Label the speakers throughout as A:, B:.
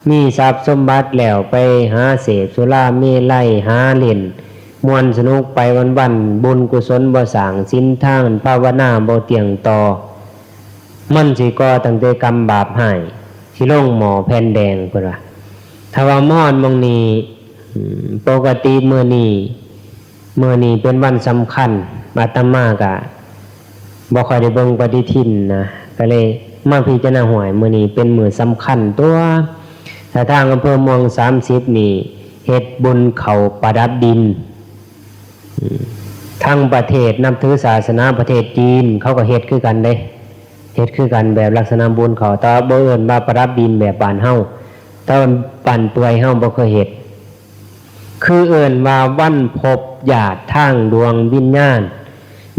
A: มีทรัพย์สมบัติแล้วไปหาเสพสุราเมลัยหาเล่นมวนสนุกไปวันๆบุญกุศลบ่สร้างศีลทานภาวนาบ่เตียงต่อมันสิก่อตั้งแต่กรรมบาปให้สิลงหมอแผ่นแดงพุ่นว่าถ้าว่ามอดมองนี้ปกติมื้อนี้เป็นวันสำคัญอาตมาก็บ่ค่อยได้เบิ่งปฏิทินนะก็เลยมาพิจารณาหวยมื้อนี้เป็นมื้อสำคัญตัวถ้าทางอำเภอเมือง30นี่เฮ็ดบุญเขาประดับดินทั้งประเทศนับถือศาสนาประเทศจีนเขาก็เฮ็ดคือกันเด้เฮ็ดคือกันแบบลักษณะบุญเขาแต่บ่เอิ้นว่าประดับดินแบบบ้านเฮาแต่ปั่นป่วยเฮาบ่เคยเฮ็ดคือเอิ้นว่าวันพบญาติทางดวงวิญญาณ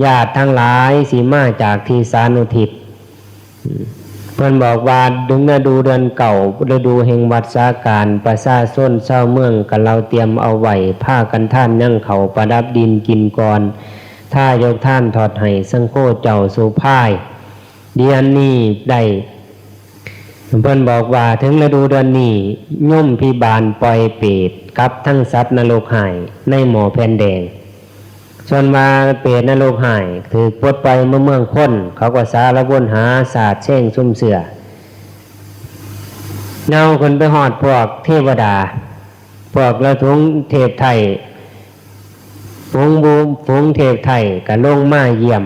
A: ญาติทั้งหลายสิมาจากที่สานุทิศเพิ่นบอกว่าดึงฤดูเดือนเก่าฤดูแห่งวัฏสาการประชาชนชาวเมืองกันเราเตรียมเอาไว้ผ้ากันท่านยังเขาประดับดินกินก่อนถ้ายกท่านถอดให้สังโฆเจ้าสู่พายเดือนนี้ได้เพิ่นบอกว่าถึงฤดูเดือนนี้ย่อมพิบาลปล่อยเปรตกับทั้งสัตว์นรกหายในหมอแผ่นแดงส่วนมาเปรตนรกหายถือปลดไปเมืองคนเขาก็สารวนหาศาสตร์เช่งซุ่มเสือเงาคนไปหอดพวกเทวดาพวกละทุงเทพไทยฝูงเทพไทยก็ลงมาเยี่ย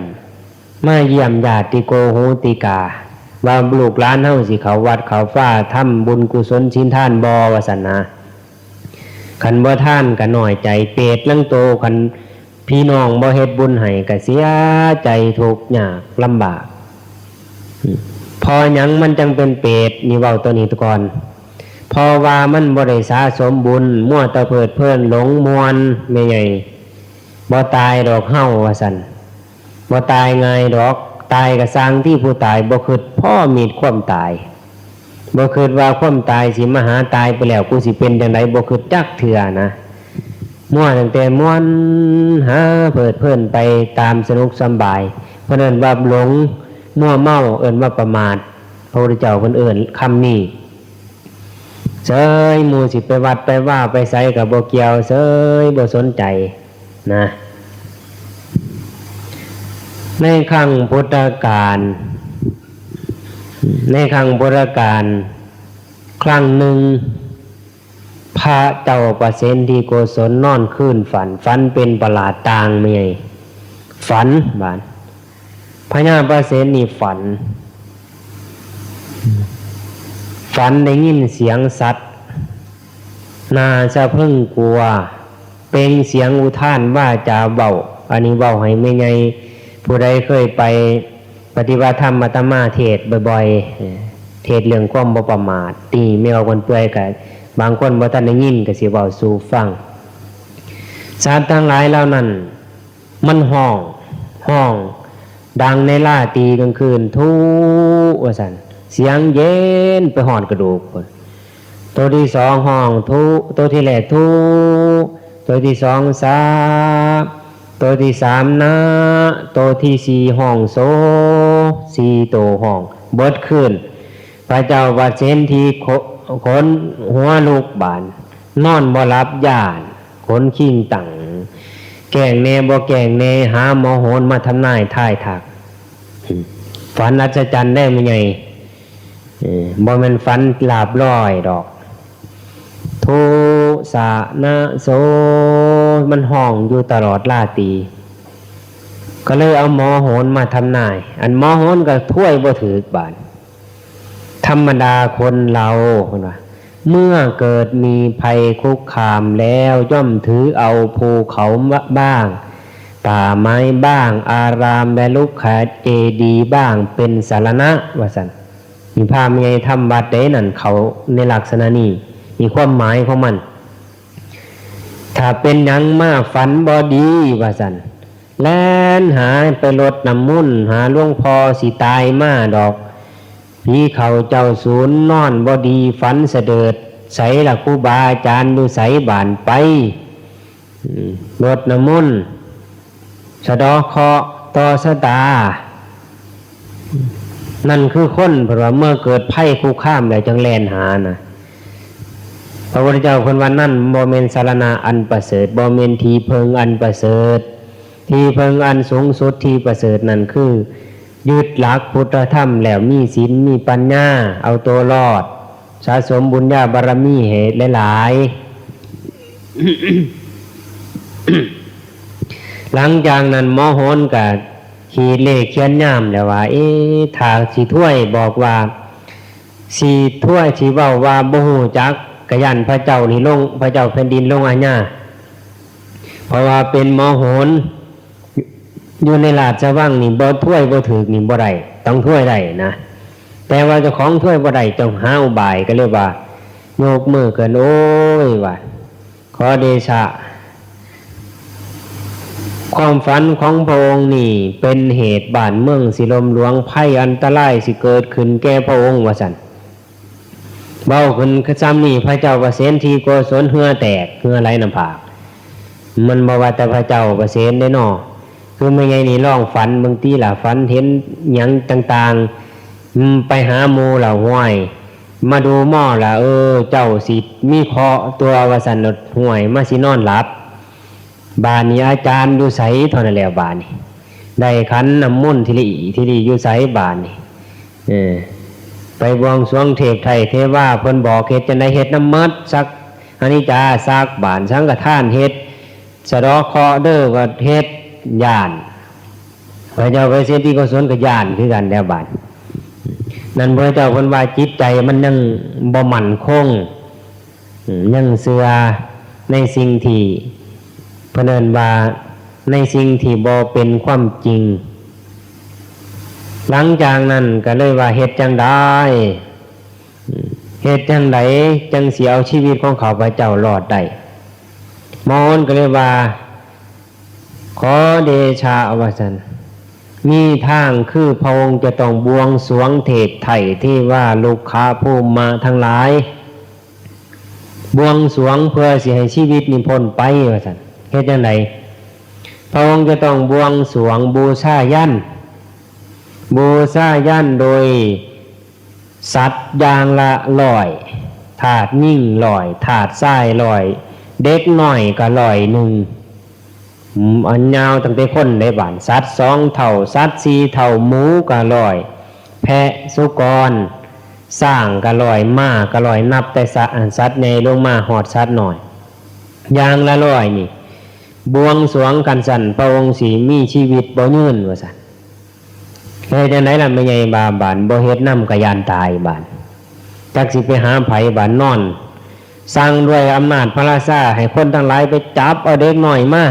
A: มญาติโกโหติกาว่าลูกหลานเฮาสิเขาวัดเขาฟ้าทำบุญกุศลศีลทานบ่ว่าซั่นนะคันบ่ทานก็น้อยใจเปรตลังโตคันพี่น้องบ่เฮ็ดบุญให้ก็เสียใจทุกข์ยากลำบากพอหยังมันจังเป็นเปรตนี่เว้าตัวนี้ก่อนเพราะว่ามันบ่ได้สะสมบุญมั่วแต่เพลิดเพลินหลงมวนแม่ใหญ่บ่ตายดอกเฮาว่าซั่นบ่ตายง่ายดอกตายก็สร้างที่ผู้ตายบ่คิดพ่อมีความตายบ่คิดว่าความตายสิมาหาตายไปแล้วกูสิเป็นจังไดบ่คิดจักเทื่อนะมั่วตั้งแต่ม่วนหาเพลิดเพลินไปตามสนุกสบายเพราะนั้นว่าหลงมั่วเมาเอิ้นว่าประมาทพระพุทธเจ้าเพิ่นเอิ้นคำนี้เสยหมู่สิไปวัดไปว่าไปไสก็บ่เกี่ยวเสยบ่สนใจนะในครั้งพุทธกาลครั้งหนึ่งพระเจ้าประเสนที่โกศลนอนคืนฝันเป็นประหลาดต่างเมียฝันบานพญาประเสนนี่ฝันได้ยินเสียงสัตว์น่าจะเพิ่งกลัวเป็นเสียงอุทานว่าจะเบาอันนี้เบาให้ไม่ไงผู้ใดเคยไปปฏิบัติธรรมอาตมาเทศบ่อยๆเทศเรื่องความบ่ประมาทตีไม่เอาคนเปื่อยกับบางคนบ่ทันได้ยินก็สิเว้าสู่ฟังสัตว์ทั้งหลายเหล่านั้นมันห้องดังในราตรีกลางคืนทูว่าซั่นเสียงเย็นไปหอดกระดูกพุ่นตัวที่สองห้องทูตัวที่แรกทูตัวที่สองสาตัวที่สามนะตัวที่สี่ห้องโซสี่ตัวห้องเบิดขึ้นพระเจ้าประเสนที่ขนหัวลูกบานนอนบ่หลับย่านขนขิ้งตังแกงแน่บ่แกงแน่หาหมอโหนมาทำนายท่ายถักฝันอัศจรรย์ได้มั้ยไงบ่แม่นฝันลาบลอยดอกโทสะนะโสมันห้องอยู่ตลอดราตรีก็เลยเอาหมอโหนมาทำนายอันหมอโหนก็ถ้วยบ่ถือบานธรรมดาคนเราเมื่อเกิดมีภัยคุกคามแล้วย่อมถือเอาภูเขาบ้างป่าไม้บ้างอารามและลูกขเจดีย์บ้างเป็นสารณะว่าซั่นมีพามีไงทำวัดได้นั่นเขาในลักษณะนี้มีความหมายของมันถ้าเป็นหยังมาฝันบ่ดีว่าซั่นแล่นหาไปรดน้ำมุ่นหาหลวงพ่อสิตายมาดอกพี่เขาเจ้าศูนย์นอนบ่ดีฝันเสด็จใสละครูบาอาจารย์อยู่ใสบานไปรดน้ำมุ่นสะดอเคราะห์ต่อชะตานั่นคือคนเพราะว่าเมื่อเกิดภัยคุกคามแล้วจังแล่นหานะ พระพุทธเจ้าเพิ่นว่านั่นบ่แม่นสรณะอันประเสริฐบ่แม่นที่เพิงอันประเสริฐที่เพิงอันสูงสุดที่ประเสริฐนั่นคือยึดหลักพุทธธรรมแล้วมีศีลมีปัญญาเอาตัวรอดสะสมบุญญาบารมีเหตุหลายๆ หลังจากนั้นหมอโหนก็ขีดเลขเขียนย่ามแล้วว่าถ้าสิถ้วยบอกว่าสิถ้วยสิเว้าว่าบ่ฮู้จักกะยันพระเจ้านี่ลงพระเจ้าแผ่นดินลงอาญาเพราะว่าเป็นหมอโหนอยู่ในราชวังนี่บ่ถ้วยบ่ถูกนี่บ่ได้ต้องถ้วยได้นะแต่ว่าเจ้าของถ้วยบ่ได้ต้องหาอุบายก็เรียกว่าโยกมือกันโอ้ยว่าขอเดชะความฝันของพระองค์นี่เป็นเหตุบ้านเมืองสิล่มหลวงภัยอันตรายสิเกิดขึ้นแก่พระองค์ว่าซั่นเบ้าขึ้นซ้ำนี่พระเจ้าประเสนทีโกศลเหือแตกเหือไหลน้ำผากมันบ่ว่าแต่พระเจ้าประเสนได้น้อคือไม่ไงนี่ร้องฝันบางทีล่ะฝันเห็นหยังต่างๆไปหาหมู่ล่ะห้วยมาดูหม้อล่ะเจ้าสิมีเคราะห์ตัวว่าซั่นห้วยมาสินอนหลับบานนี้อาจารย์อยู่ไสเท่านั้นแล้วบานนี้ได้ขันน้ำมนต์ทีลีอยู่ไสบานนี้ไปบวงสรวงเทพไทยเทว่าเพิ่นบอกเฮ็ดจังได๋เฮ็ดน้ำมัดสักอนิจจาซักบานสังฆทานเฮ็ดสะเดาะเคราะห์เด้อว่าเฮ็ดย่านพระเจ้าไปเสียที่กุศลก็ย่านคือกันแล้วบานนั่นพระเจ้าเพิ่นว่าจิตใจมันยังบ่มั่นคงยังเชื่อในสิ่งที่เพิ่นเอิ้นว่าในสิ่งที่บ่เป็นความจริงหลังจากนั้นก็เลยว่าเฮ็ดจังได๋เฮ็ดจังได๋จังสิเอาชีวิตของข้าพเจ้ารอดได้มอนก็เลยว่าขอเดชะว่าซั่นมีทางคือพระองค์จะต้องบวงสรวงเทพไทยที่ว่าลูกค้าภูมิมาทั้งหลายบวงสรวงเพื่อสิให้ชีวิตนี้พ้นไปว่าซั่นเฮ็ดจังได๋พระองค์จะต้องบวงสรวงบูชายัญโดยสัตว์อย่างละ100ถาดยิ่ง100ถาดทราย100เด็กน้อยก็100อันยาวตั้งแต่คนได้บานสัตว์2เท่าสัตว์4เท่าหมูก็100แพะสุกรสร้างก็100ม้าก็100นับแต่สัตว์ใหญ่ลงมาฮอดสัตว์น้อยอย่างละ100นี่บวงสรวงกันสั่นพระองค์สิมีชีวิตบ่ยืนว่าซั่นเฮ็ดจังได๋ล่ะแม่ใหญ่บานบ่เฮ็ดนำก็ย่านตายบานจักสิไปหาไผบานนอนสั่งด้วยอำนาจพระราชาให้คนทั้งหลายไปจับเอาเด็กน้อยมา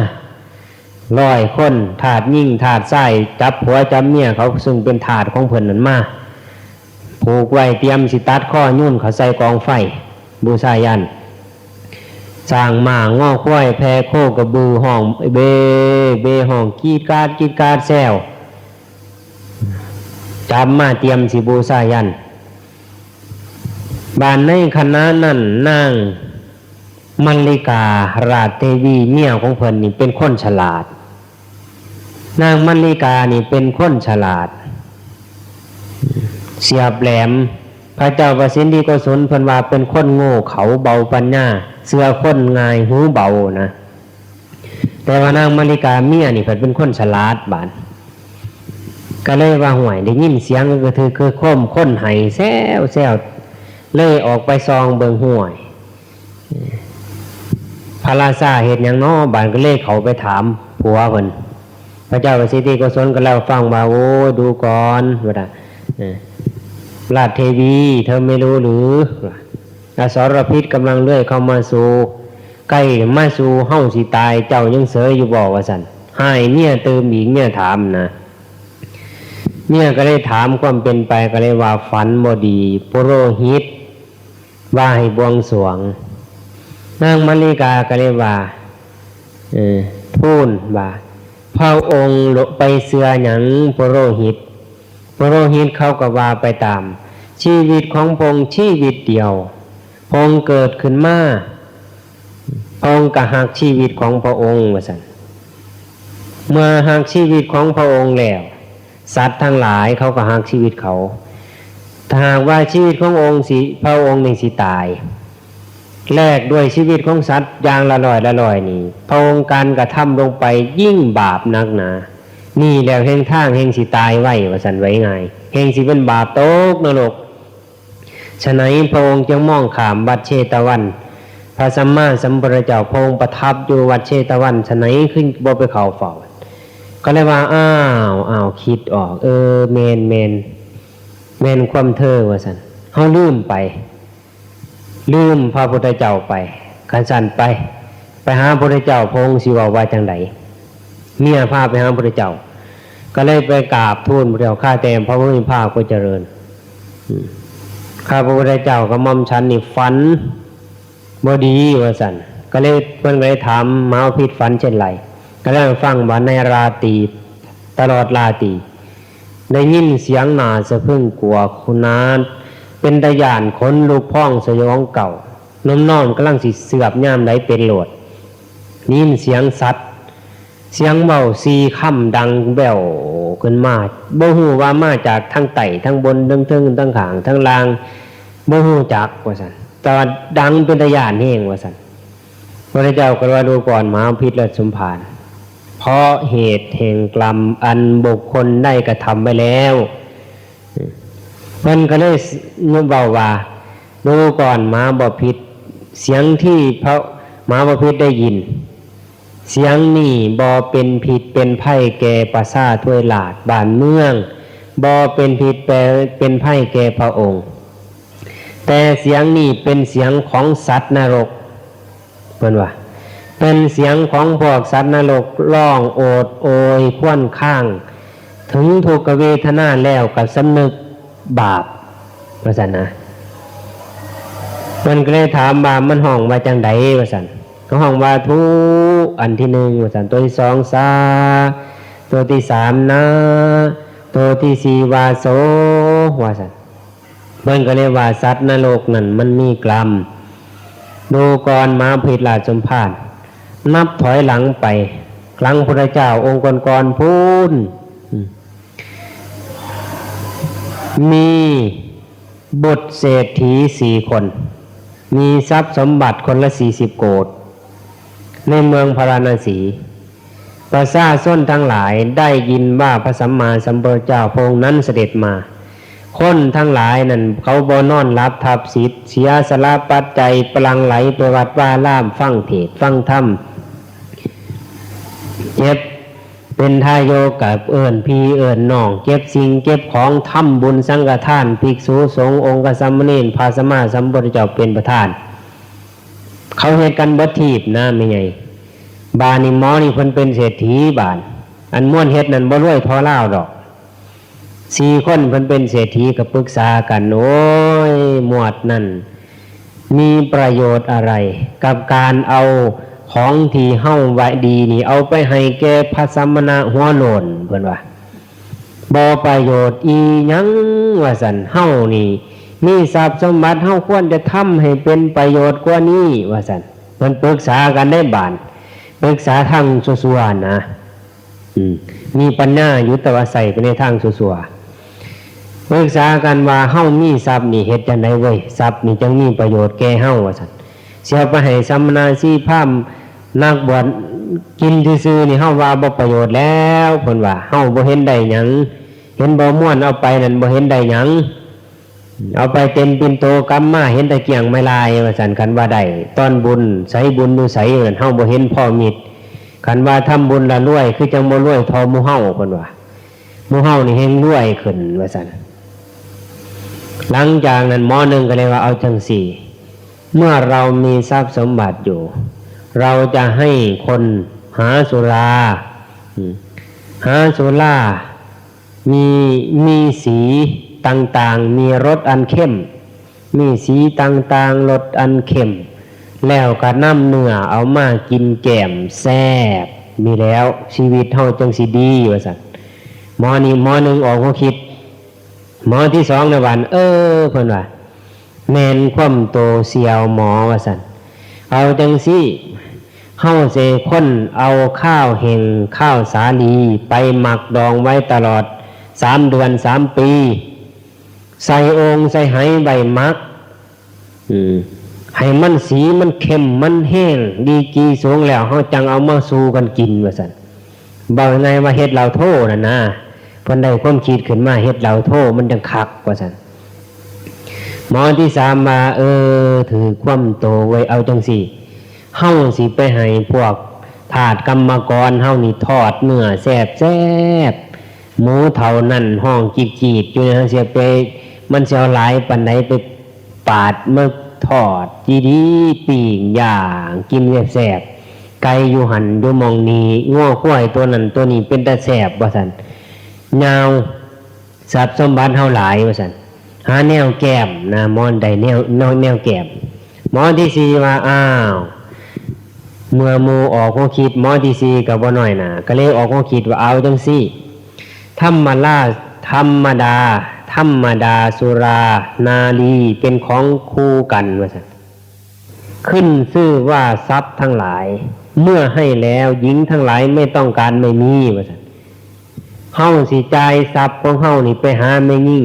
A: 100คนทาสยิ่งทาสชายจับผัวจับเมียเขาซึ่งเป็นทาสของเพิ่นนั่นมาผูกไว้เตรียมสิตัดข้อยุ่นเขาใส่กองไฟบูชายัญสร้างหมางง้อควายแพโคกระบือห้องเบห้องกีดกาดแซวจับมาเตรียมสิบูชายัญบ้านในคณะนั้นนางมัลลิการาชเทวีเมียของเพิ่นนี่เป็นคนฉลาดนางมัลลิกานี่เป็นคนฉลาดเสียบแหลมพระเจ้าประสิทธิโกศลเพิ่นว่าเป็นคนโง่เขาเบาปัญญาเสือคนง่ายหูเบานะแต่ว่านางมัลลิกาเมียนี่เพิ่นเป็นคนฉลาดบานก็เลยว่าห่วยได้ยินเสียงก็คือคนไห้แซวเลยออกไปซองเบิ่งห่วยพระราชาเฮ็ดหยังน้อบานก็เลยเขาไปถามผัวเพิ่นพระเจ้าประสิทธิโกศลก็เล่าฟังว่าโอ้ดูก่อนว่าราชเทวีเธอไม่รู้หรืออสรพิษกำลังเลื่อยเข้ามาสู่ใกล้มาสู่เฮาสิตายเจ้ายังเสยอยู่บ่ว่าซั่นให้เมียตื่มอีกเมียถามนะเมียก็เลยถามความเป็นไปก็เลยว่าฝันบ่ดีปุโรหิตว่าให้บวงสรวงนางมัลลิกาก็เลยว่าทูลว่าพระองค์ไปเสือหยังปุโรหิตเขาก็ว่าไปตามชีวิตของพระองค์ชีวิตเดียวพระองค์เกิดขึ้นมาพระองค์ก็หักชีวิตของพระองค์ว่าซั่นเมื่อหักชีวิตของพระองค์แล้วสัตว์ทั้งหลายเขาก็หักชีวิตเขาถ้าหากว่าชีวิตขององค์สิพระองค์นี่สิตาย แลกด้วยชีวิตของสัตว์อย่างละร้อยนี่พระองค์การกระทำลงไปยิ่งบาปนักหนานี่แล้วแห่งทางแห่งสิตายไว้ว่าสันไว้ไงแห่งสิเป็นบาปตกนรกฉะนั้นพระองค์จึงมองขามวัดเชตวันพระสัมมาสัมพุทธเจ้าพระองค์ประทับอยู่วัดเชตวันฉะนั้นขึ้นบ่ไปเข้าเฝ้าก็เลยว่าอ้าวคิดออกเมนความเธอว่าสันเฮาลืมพระพุทธเจ้าไปขันสันไปหาพระพุทธเจ้าพระองค์สิว่าว่าจังไดเมียพาไปหาพระพุทธเจ้าก็เลยไปกราบทูลพระเจ้าข้าแต่พระผู้มีพระภาคเจริญข้าพระพุทธเจ้าก็ม่อมฉันนี่ฝันบ่ดีว่าสันก็เลยเพิ่นก็เลยถามมหาพิษฝันเช่นไรก็เลยฟังว่าในราตรีตลอดราตรีได้ยินเสียงหนาสะพรึงกลัวคุณนานเป็นตะย่านขนลุกพ้องสยองเก่าน้อมกำลังสิเสือบย่ามใดเป็นโหลดยินเสียงสัตว์เสียงเบาซีค่ำดังแว่วขึ้นมาบ่ฮู้ว่ามาจากทั้งไต่ทั้งบนทั้งเทิงทั้งข้างทั้งล่างบ่ฮู้จักว่าซั่นแต่ว่าดังเป็นตะย่านแห้งว่าซั่นพระเจ้าก็ว่าดูก่อนมหาพิษและสมภารเพราะเหตุแห่งกรรมอันบุคคลได้กระทำไปแล้วเพิ่นก็เลยเบาว่าดูก่อนมหาบพิตรเสียงที่พระมหาบพิตรได้ยินเสียงนี่บ่เป็นผิดเป็นไผ่แก่ประสาทถ้วยหลาดบ้านเมืองบ่เป็นผิดเป็นไผ่แก่พระองค์แต่เสียงนี่เป็นเสียงของสัตว์นรกเพิ่นว่าเป็นเสียงของพวกสัตว์นรกร้องโอดโอยครวญครางถึงทุกขเวทนาแล้วก็สำนึกบาปว่าซั่นนะมันก็เลยถามว่ามันห้องว่าจังไดว่าซั่นก็ห้องว่าทุอันที่หนึ่งว่าซั่นตัวที่สองสาตัวที่สามนะตัวที่สี่วาโสว่าซั่นมันก็เลยว่าสัตว์นรกนั่นมันมีกรรมดูก่อนมหาพิษราชสมภารนับถอยหลังไปครั้งพระเจ้าองค์ก่อนพูนมีบุตรเศรษฐี4 คนมีทรัพย์สมบัติคนละ40 โกฏในเมืองพาราณสีประชาชนทั้งหลายได้ยินว่าพระสัมมาสัมพุทธเจ้าพระองค์นั้นเสด็จมาคนทั้งหลายนั่นเขาบ่นอนรับทับสิทธิ์เสียสละปัจจัยปลังไหลไปวัดว่าล่ามฟังเทศฟังธรรมเจ็บเป็นทายโยกับเอิญพี่เอิญน้องเก็บสิ่งเก็บของทำบุญสังฆทานภิกษุสงฆ์องค์สามเณรพระสัมมาสัมพุทธเจ้าเป็นประธานเขาเฮ็ดกันบ่ทีบนะไม่ไงบานนี่หมอนี่เพิ่นเป็นเศรษฐีบานอันม่วนเฮ็ดนั่นบ่รวยพอเล่าดอก4 คนเพิ่นเป็นเศรษฐีก็ปรึกษากันโอ้ยหมวดนั่นมีประโยชน์อะไรกับการเอาของที่เฮาไว้ดีนี่เอาไปให้แก่พระสัมมณะหัวโลนเพิ่นว่าบ่ประโยชน์อีหยังว่าซั่นเฮานี่มีทรัพย์สมบัติเฮาควรจะทำให้เป็นประโยชน์กว่านี้ว่าซั่นเพิ่นปรึกษากันได้บานปรึกษาทางชั่วๆนะมีปัญญาอยู่แต่ว่าใส่ไปในทางชั่วๆปรึกษากันว่าเฮามีทรัพย์นี่เฮ็ดจังได๋เว้ยทรัพย์นี่จังมีประโยชน์แก่เฮาว่าซั่นสิเอาไปให้สัมมนาสีพราหมณ์นักบวชกินซื่อๆนี่เฮาว่าบ่ประโยชน์แล้วเพิ่นว่าเฮาบ่เห็นได้หยังเห็นบ่ม่วนเอาไปนั่นบ่เห็นได้หยังเอาไปเต็มปิ่นโตกรรมมาเห็นแต่เกี่ยงไม้ลายว่าซั่นคันว่าได้ตอนบุญใส่บุญอยู่ไสเอิ้นเฮาบ่เห็นพ่อมิตรคันว่าทำบุญละรวยคือจังบ่รวยทอหมู่เฮาเพิ่นว่าหมู่เฮานี่แฮงรวยขึ้นว่าซั่นหลังจากนั้นหมอนึงก็เลยว่าเอาจังซี่เมื่อเรามีทรัพย์สมบัติอยู่เราจะให้คนหาสุรามีสีต่างๆมีรสอันเข้มมีสีต่างๆรสอันเข้มแล้วก็นำเนื้อเอามากินแกมแซ่บมีแล้วชีวิตเฮาจังสิดีว่าซั่นหมอนึงออกหัวคิดหมอที่2ในวันเพิ่นว่าแม่นความโตเสียวหมอว่าซั่นเอาจังซี่เฮาสิคนเอาข้าวแห้งข้าวสาลีไปหมักดองไว้ตลอด3 เดือน3 ปีใส่โอ่งใส่ไหใบมัก ให้มันสีมันเข้มมันแห้งดีกีสูงแล้วเขาจังเอามาสู่กันกินว่าซั่นบอกไงว่าเฮ็ดเราโทษนะเพิ่นได้ความคิดขึ้นมาเฮ็ดเราโทษมันจังคักว่าซั่นหมอที่สามมาถือความโตไว้เอาจังสี่เฮาสิไปให้พวกทาสกรรมกรเฮานี่ทอดเนื้อแซ่บหมูเท่านั้นห้องจีบๆอยู่นะเสียไปมันสิเอาหลายปานใดไปปาดมาทอดดีๆปิ้งย่างกินแซ่บๆไก่อยู่หันอยู่มองนี้ง้อควายตัวนั้นตัวนี้เป็นตาแซ่บว่าซั่นยาวทรัพย์สมบัติเฮาหลายว่าซั่นหาแนวแก้มนะมอนได้แนวแก้มหมอที่สี่ว่าอ้าวเมื่อหมู่ออกความคิดหมอที่สี่ก็บ่น้อยนะก็เลยออกความคิดว่าเอาจังซี่ธรรมดาสุรานารีเป็นของคู่กันว่าซั่นขึ้นชื่อว่าทรัพย์ทั้งหลายเมื่อให้แล้วหญิงทั้งหลายไม่ต้องการไม่มีว่าซั่นเฮาสิจ่ายทรัพย์ของเฮานี่ไปหาแม่ยิ่ง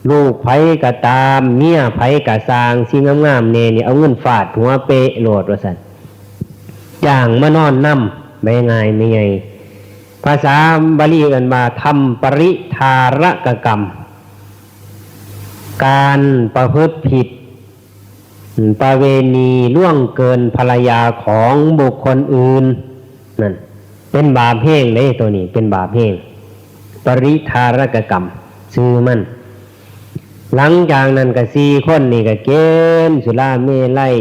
A: ลูกไผก็ตามเมียไผก็สร้างสิ่งงามๆนี่เอาเงินฟาดหัวเปะโลดว่าซั่นจ้างมานอนนำไม่ง่ายไม่ไงภาษาบาลีเอิ้นว่าทำปริทารกกรรมการประพฤติผิดประเวณีล่วงเกินภรรยาของบุคคลอื่นนั่นเป็นบาปแห้งเลยตัวนี้เป็นบาปแห้งปริทารกกรรมชื่อมันหลังจากนั้นก็4คนนี่ก็เกมสุราเมลัย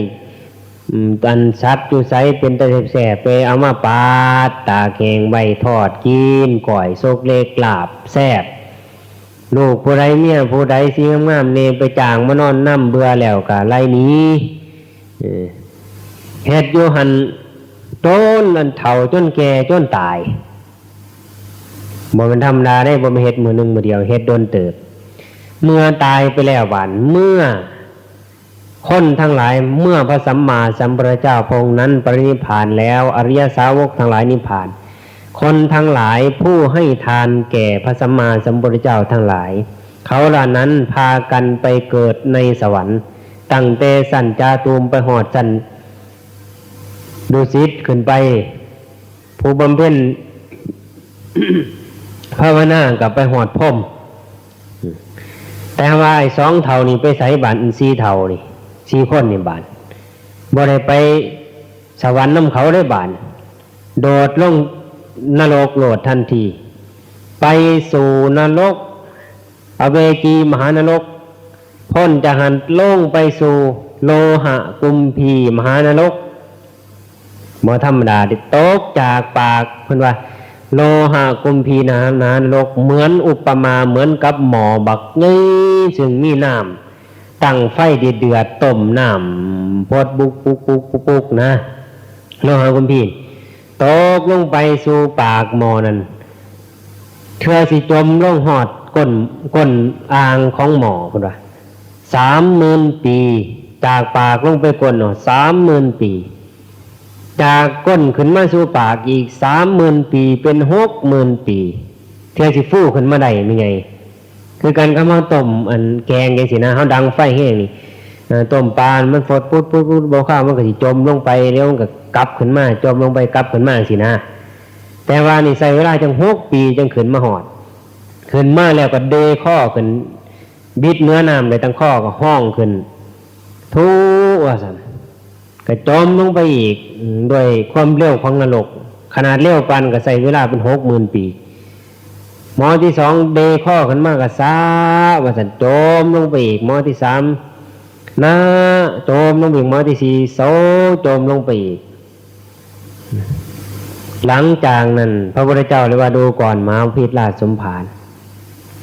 A: ตันสัตว์อยู่ไสเป็นตะแสบไปเอามาปาดตาแข็งใบทอดกินก่อยซกเล็กลาบแซ่บลูกผู้ใดเมียผู้ใดสิงามๆเนไปจ้างมานอนนำเบื่อแล้วก็ไล่หนีเฮ็ดอยู่หั่นต้นอันเฒ่าจนแก่จนตายบ่แม่นธรรมดาได้บ่แม่นเฮ็ดมื้อนึงมื้อเดียวเฮ็ดโดนเติบเมื่อตายไปแล้วบัดเมื่อคนทั้งหลายเมื่อพระสัมมาสัมพุทธเจ้าพระองค์นั้นปรินิพพานแล้วอริยสาวกทั้งหลายนิพพานคนทั้งหลายผู้ให้ทานแก่พระสัมมาสัมพุทธเจ้าทั้งหลายเขาเหล่านั้นพากันไปเกิดในสวรรค์ตั้งแต่สันจาตูมไปหอดสันดุสิตขึ้นไปผู้บำเพ็ญ ภาวนากับไปหอดพรหมแต่ว่าไอ้2เท่านี่ไปใส่บาตร4เท่านี่4คนนี่บาตรบ่ได้ไปสวรรค์นำเขาได้บาตรโดดลงนรกโลดทันทีไปสู่นรกอเวจีมหานรกพ้นจากหันลงไปสู่โลหะกุมพีมหานรกบ่ธรรมดาที่ตกจากปากเพิ่นว่าโลหะกุมพีนรกเหมือนอุปมาเหมือนกับหม้อบักใหญ่ซึ่งมีน้ำตั้งไฟเดือดต้มน้ำพดบุกนะโลหะกุมพีตกลงไปสู่ปากหม้อนั้นเทื่อสิจมลงหอดก้นอ่างของหม้อพุ่นว่า 30,000 ปีจากปากลงไปก้นเนาะ 30,000 ปีจากก้นขึ้นมาสู่ปากอีก 30,000 ปีเป็น 60,000 ปีเทื่อสิฟูขึ้นมาได้เป็นไงคือการกำลังต้มอันแกงจังซี่นะเฮาดังไฟแห้งนี่ต้มปลามันฟดปุ๊ดบ่ข้าวมันก็สิจมลงไปแล้วมันก็กลับขึ้นมาจมลงไปกลับขึ้นมาจังซี่นะแต่ว่านี่ใช้เวลาจัง6 ปีจังขึ้นมาฮอดขึ้นมาแล้วก็เดข้อขึ้นบิดเนื้อน้ำได้ทั้งข้อก็ห้องขึ้นทุว่าซั่นก็จมลงไปอีกด้วยความเร็วของนรกขนาดเร็วปานก็ใช้เวลาเป็น 60,000 ปีหมอที่2เดข้อขึ้นมาก็ซาว่าซั่นจมลงไปอีกหมอที่3นะจมลงไปอีกหมอที่4โซจมลงไปอีกหลังจากนั้นพระพุทธเจ้าเลยว่าดูก่อนมหาพิราชสมภาร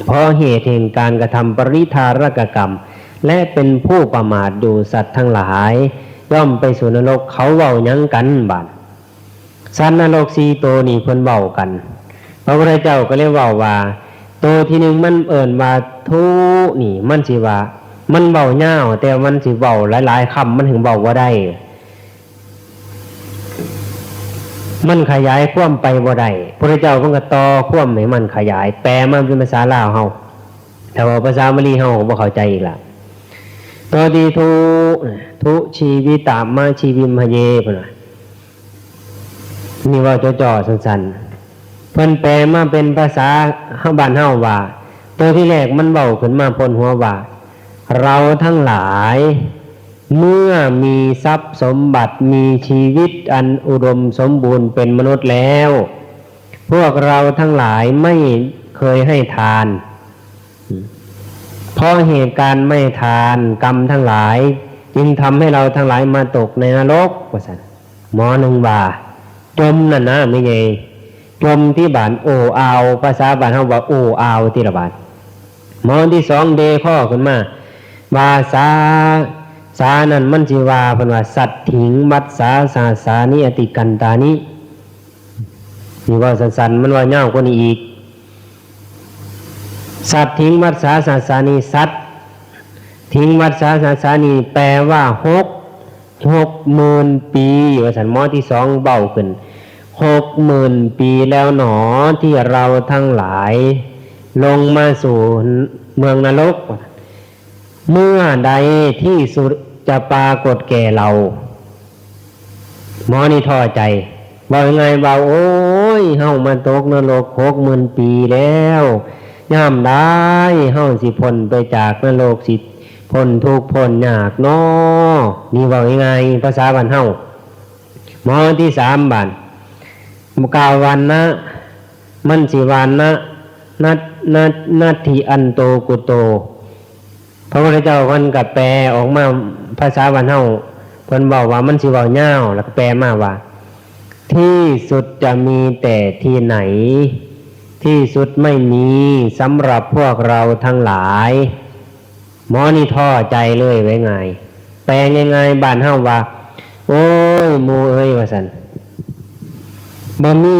A: เพราะเหตุแห่งการกระทำปริทารกกรรมและเป็นผู้ประมาทดูสัตว์ทั้งหลายย่อมไปสู่นรกเขาเว้าหยังกันบาดสัตว์นรก4ตัวนี่เพิ่นเว้ากันพระพุทธเจ้าก็เลยเว้าว่าตัวที่1มันเอิ้นว่าทุนี่มันสิว่ามันเว้ายาวแต่มันสิเว้าหลายๆคำมันถึงเว้าบ่ได้มันขยายความไปบ่ได้พระเจ้าเพิ่นก็ต่อความให้มันขยายแปลมาเป็นภาษาลาวเฮาแต่ว่าภาษาบาลีเฮาบ่เข้าใจอีกล่ะ ตัวที่ทุชีวิตามมาชีวิมหเยพุ่นน่ะนี่ว่าจ่อๆสั้นๆเพิ่นแปลมาเป็นภาษาบ้านเฮาว่าตัวที่แรกมันเว้าขึ้นมาพ้นหัวว่าเราทั้งหลายเมื่อมีทรัพย์สมบัติมีชีวิตอันอุดมสมบูรณ์เป็นมนุษย์แล้วพวกเราทั้งหลายไม่เคยให้ทานเพราะเหตุการณ์ไม่ทานกรรมทั้งหลายจึงทำให้เราทั้งหลายมาตกในนรกว่าซั่นหมอหนึ่งว่าจมนั่นนะไม่ไงจมที่บ้านโออาวภาษาบ้านเฮาว่าโออาวที่ละบาทหมอที่สองเดข้อขึ้นมาว่าสานั่นมันสิว่าเพิ่นว่าสัตถิงมัสสาสาสานิอติกันตานินี่ว่าสั้นๆมันว่ายาวกว่านี้อีกสัตถิงมัสสาสาสานิสัตถิงมัสสาสาสานิแปลว่า60,000 ปีว่าสันหมอที่สองเบาขึ้น60,000 ปีแล้วหนอที่เราทั้งหลายลงมาสู่เมืองนรกเมื่อใดที่สุดจะปรากฏแก่เราหมอนี่ท้อใจว่ายังไงว่าโอ้ยเฮามาตกนรก60,000 ปีแล้วย่ามได้เฮาสิพ้นไปจากนรกสิพ้นทุกข์พ้นยากน้อนี่ว่ายังไงภาษาบ้านเฮาหมอที่สามบ้านกาวันนะมันสิวันนะนัตถิอันโตกุโตพระพุทธเจ้าเพิ่นก็แปลออกมาภาษาบ้านเฮาเพิ่นบอกว่ามันสิเว้ายาวแล้วก็แปลมาว่าที่สุดจะมีแต่ที่ไหนที่สุดไม่มีสำหรับพวกเราทั้งหลายหมอนี่ท้อใจเลยไว้ไงแปลง่ายๆบ้านเฮาว่าโอ้ยหมู่เอ้ยว่าซั่นบ่มี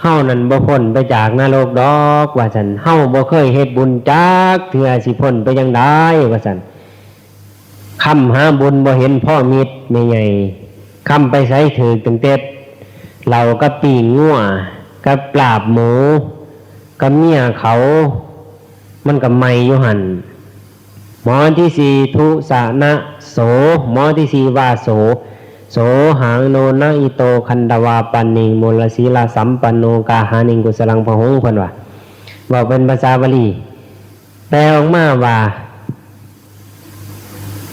A: เฮานั่นบ่พ้นไปจากนรกดอกว่าซั่นเฮาบ่เคยเฮ็ดบุญจักเทื่อสิพ้นไปจังได๋ว่าซั่นคำหาบุญบ่เห็นพ่อมิตรแม่ใหญ่คำไปไสถือตั้งแต่เหล้ากับปิ้งงัวกับปลาบหมูกับเมียเขามันก็ไหม่อยู่หั่นหมอที่สี่ทุสานะโสหมอที่สี่ว่าโสหางโนนะอิโตคันดาวาปันนิงมูลศีลาสัมปันโนกาหานิงกุสลังพหงเพิ่นว่าเป็นภาษาบาลีแปลออกมาว่า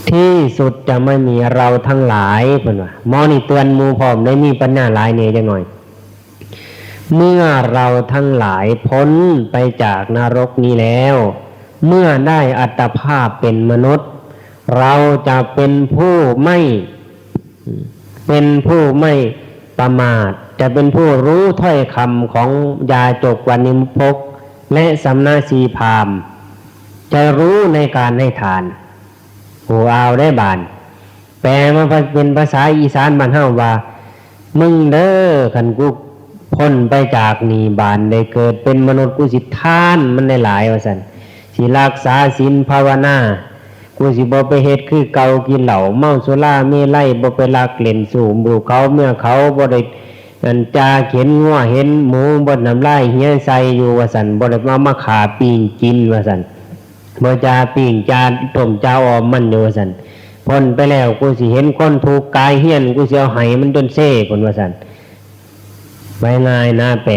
A: ที่สุดจะไม่มีเราทั้งหลายเพิ่นว่าหมอนี่เตือนหมู่พร้อมได้มีปัญญาหลายแหน่จังหน่อยเมื่อเราทั้งหลายพ้นไปจากนรกนี้แล้วเมื่อได้อัตภาพเป็นมนุษย์เราจะเป็นผู้ไม่ประมาทจะเป็นผู้รู้ถ้อยคำของยาจกวานิมพกและสำนาสีพราหมณ์จะรู้ในการให้ทานหูเอาได้บานแปลมาเป็นภาษาอีสานบ้านเฮาว่ามึงเด้อคันกูพ้นไปจากนี่บานได้เกิดเป็นมนุษย์กูสิทานมันได้หลายว่าซั่นสิรักษาศีลภาวนากูสิบ่ไปเฮ็ดคือเก่ากินเหล้าเมาสุราเมลัยบ่ไปลักเล่นสู่หมู่เขาเมื่อเขาบ่ได้จาเข็นงัวเห็นหมูบ่น้ำลายเหี้ยใส่อยู่ว่าซั่นบ่ได้มาขาปิ้งกินว่าซั่นบ่จาปิ้งจาต้มจาออมมันอยู่ว่าซั่นพ้นไปแล้วกูสิเห็นคนถูกกายเหี้ยนกูสิเอาให้มันจนเซ่พุ่นว่าซั่นไว้ง่ายนะแปล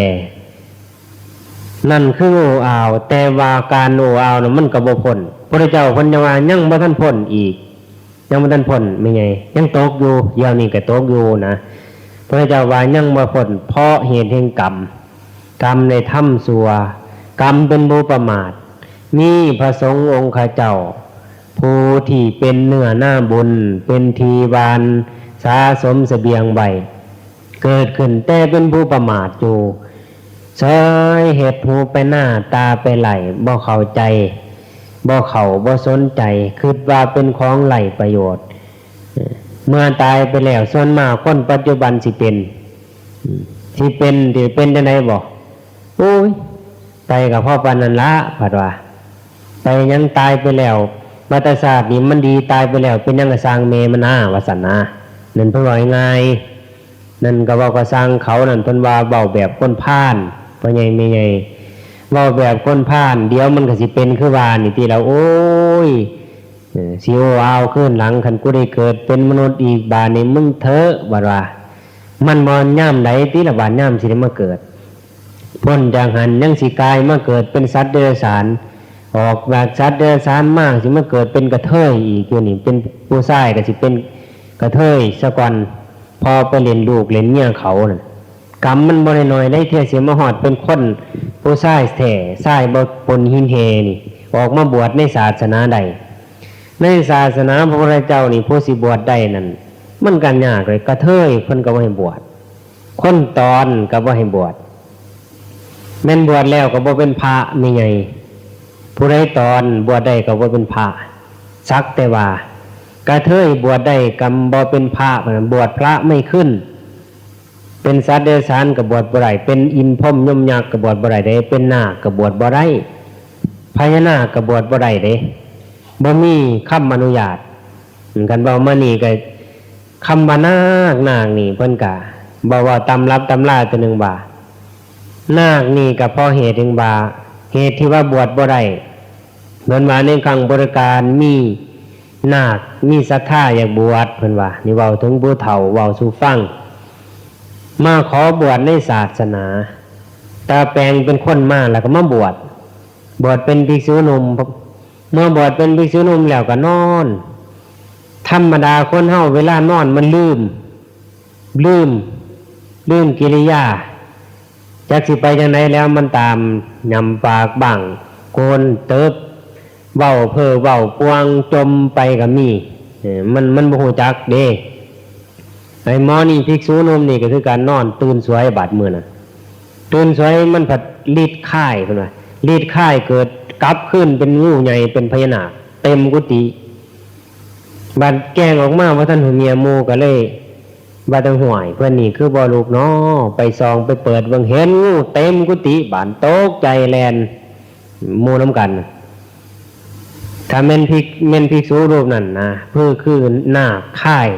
A: นั่นคือโอ้อาวแต่ว่าการโอ้อาวน่ะมันก็บ่พ้นพระเจ้าเพิ่นยังว่ายังบ่ทันพ้นอีกยังบ่ทันพ้นไม่ไงยังตกอยู่เดี๋ยวนี้ก็ตกอยู่นะพระเจ้าว่ายังบ่พ้นเพราะเหตุแห่งกรรมในถ้ำสัวกรรมเป็นบ่ประมาทมีพระสงฆ์องค์ข้าเจ้าผู้ที่เป็นเนื้อหน้าบุญเป็นทีวานสะสมเสบียงไว้เกิดขึ้นแต่เป็นผู้ประมาทอยู่เสยเหตุหูไปหน้าตาไปไหลบ่เข้าใจบ่สนใจคิดว่าเป็นของไหลประโยชน์เมื่อตายไปแล้วส่วนมากคนปัจจุบันสิเป็นจังได๋บ่โอ้ยไปกับพ่อปานนั้นละผัดว่าไปยังตายไปแล้วมาตศาสตร์นี่มันดีตายไปแล้วเป็นยังกระสร้างเมมันว่าซั่นนะนั่นเพิ่นว่าง่ายนั่นก็เว้าก็สร้างเขานั่นเพิ่นว่าเว้าแบบคนพาลบ่ใหญ่ไม่ใหญ่เว้าแบบคนพาลเดี๋ยวมันก็สิเป็นคือว่านี่ที่เราโอ้ย สิโอเอาขึ้นหลังคันกูได้เกิดเป็นมนุษย์อีกบาดนี้มึงเถอะบาดว่ามันบ่ย่ามใดติละบาดย่ามสิได้มาเกิดพ้นจากหันยังสิกลายมาเกิดเป็นสัตว์เดรัจฉานออกจากสัตว์เดรัจฉานมากสิมาเกิดเป็นกระเทยอีกอยู่นี่เป็นผู้ชายก็สิเป็นกระเทยซะก่อนพอไปเล่นลูกเล่นเมียเขาน่ะกรรมมันบ่ได้น้อยได้เที่ยสิมาฮอดเป็นคนผู้ชายแท้ชายบ่ปนหินเหนี่ออกมาบวชในศาสนาใดในศาสนาพระพุทธเจ้านี่ผู้สิบวชได้นั่นมันกันยากเลยกระเทยเพิ่นก็บ่ให้บวชคนตอนก็บ่ให้บวชแม่นบวชแล้วก็บ่เป็นพระมีไงผู้ใดตอนบวชได้ก็บ่เป็นพระสักแต่ว่ากระเทยบวชได้ก็บ่เป็นพระบวชพระไม่ขึ้นเป็นสัตว์เดรัจฉานก็บวชบ่ได้เป็นอินทร์พรหมยมยักษ์ก็บวชบ่ได้เด้เป็นนาคก็บวชบ่ได้พญานาคก็บวชบ่ได้เด้บ่มีคำอนุญาตกันเว้ามานี่ก็คำว่านาคนี่เพิ่นก็บ่ว่าตำรับตำราตัวหนึงว่านาคนี่ก็เพราะเหตุถึงว่าเหตุที่ว่าบวชบ่ได้เหมือนว่าในครั้งบริการมีนาคมีศรัทธาอยากบวชเพิ่นว่านี่เว้าถึงผู้เฒ่าเว้าสู่ฟังมาขอบวชในศาสนาตาแปลงเป็นคนมาแล้วก็มาบวชเป็นภิกษุหนุ่มเมื่อบวชเป็นภิกษุหนุ่มแล้วก็นอนธรรมดาคนเฮาเวลานอนมันลืมกิริยาจักสิไปจังไดแล้วมันตามยำปากบังโกนเติบเว้าเพ้อเว้าปวงจมไปก็มีมันบ่ฮู้จักเด้ไอ้หมอนี่ภิกษุหนุ่มนี่ก็คือการนอนตื่นสวยบาดมื้อน่ะตื่นสวยมันผัดลีดค่ายเพิ่นว่าลีดค่ายเกิดกลับขึ้นเป็นงูใหญ่เป็นพญานาคเต็มกุฏิบัดแกงออกมาว่าท่านหัวเมียหมู่ก็เลยว่าต้องห่วยเพิ่นนี่คือบ่ลูกน้อไปซองไปเปิดเบิ่งเห็นงูเต็มกุฏิบานตกใจแลนหมู่นำกันถ้าแม่นภิกษุรูปนั้นนะคือหน้าค่าย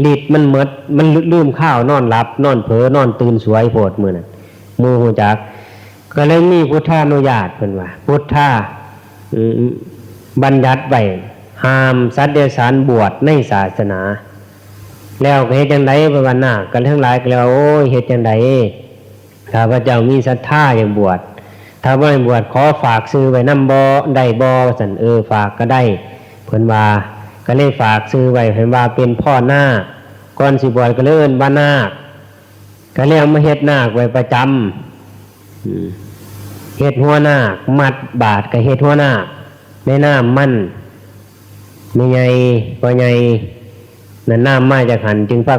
A: ลีดมันหมดมันลืมข้าวนอนหลับนอนเผลอนอนตื่นสวยโพดมื้อนั้นหมู่ฮู้จักก็เลยมีพุทธานุญาตเพิ่นว่าพุทธาบัญญัติไว้ห้ามสัตว์เดรัจฉานบวชในศาสนาแล้วเฮ็ดจังได๋บ่ว่านาคกันทั้งหลายก็แล้วโอ้ยเฮ็ดจังได๋ข้าพเจ้ามีศรัทธาอยากบวชถ้าบ่ให้บวชขอฝากชื่อไว้นำบ่ได้บ่ซั่นฝากก็ได้เพิ่นว่าก็เลยฝากชื่อไว้เพิ่นว่าเป็นพ่อนาคก่อนสิบวชก็เลยเอิ้นว่านาคก็เลยเอามาเฮ็ดนาคไว้ประจำเฮ็ดหัวนาคมัดบาทก็เฮ็ดหัวนาคในน้ำมันไม่ใหญ่บ่ใหญ่นั่นน้ำมาจากหันจึงพา